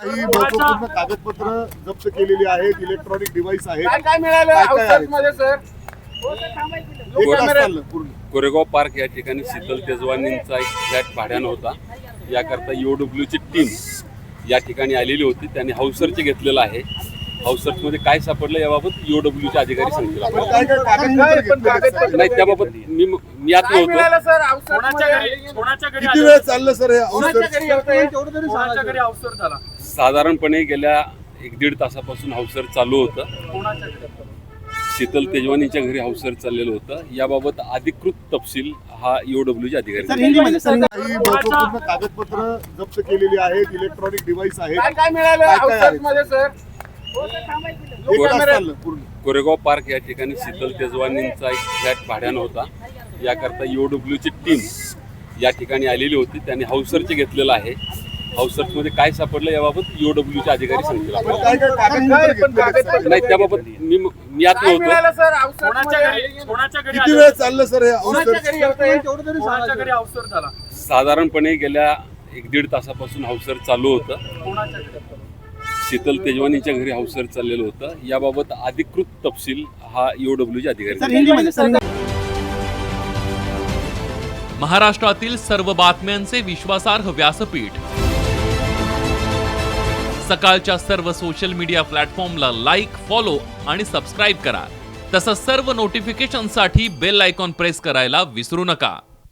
काही महत्त्वपूर्ण कागदपत्र जप्त केलेली आहेत, इलेक्ट्रॉनिक डिव्हाइस आहेत. काय मिळालं औषधमध्ये सर? कोरेगाव पार्क या ठिकाणी शीतल तेजवानींचा एक फ्लॅट भाड्यानं होता. याकरता ईओडब्ल्यूची टीम या ठिकाणी आलेली होती. त्यांनी हाऊस सर्च घेतलेला आहे. हाऊस सर्चमध्ये काय सापडलं याबाबत ईओडब्ल्यूचे अधिकारी सांगतील. नाही, त्याबाबत मी आत नव्हतो. किती वेळ चाललं सर हे औषध? साधारणपणे गेल्या 1-1.5 तासापासून हाऊस सर्च चालू होतं. शीतल तेजवानीच्या घरी हाऊस सर्च चाललेलं होतं. याबाबत अधिकृत तपशील हा ईओडब्ल्यूचे अधिकारी. काही महत्त्वपूर्ण कागदपत्र जप्त केलेली आहेत, इलेक्ट्रॉनिक डिव्हाइस आहेत. काय मिळालं औषधमध्ये सर? कोरेगाव पार्क या ठिकाणी शीतल तेजवानींचा एक फ्लॅट भाड्यानं होता. याकरता ईओडब्ल्यूची टीम या ठिकाणी आलेली होती. त्यांनी हाऊस सर्च घेतलेला आहे. हाऊस सर्चमध्ये काय सापडलं याबाबत ईओडब्ल्यूचे अधिकारी सांगतील. नाही, त्याबाबत मी आत नव्हतो. किती वेळ चाललं सर हे औषध? साधारणपणे गेल्या 1-1.5 तासापासून हाऊस सर्च चालू होतं. शीतल तेजवानीच्या घरी हाऊस सर्च चाललेलं होतं. याबाबत अधिकृत तपशील हा ईओडब्ल्यूचे अधिकारी. महाराष्ट्रातील सर्व बातम्यांचे विश्वासार्ह व्यासपीठ, सकाळच्या सर्व सोशल मीडिया प्लॅटफॉर्मला लाईक, फॉलो आणि सबस्क्राईब करा. तसंच सर्व नोटिफिकेशनसाठी बेल आयकॉन प्रेस करायला विसरू नका.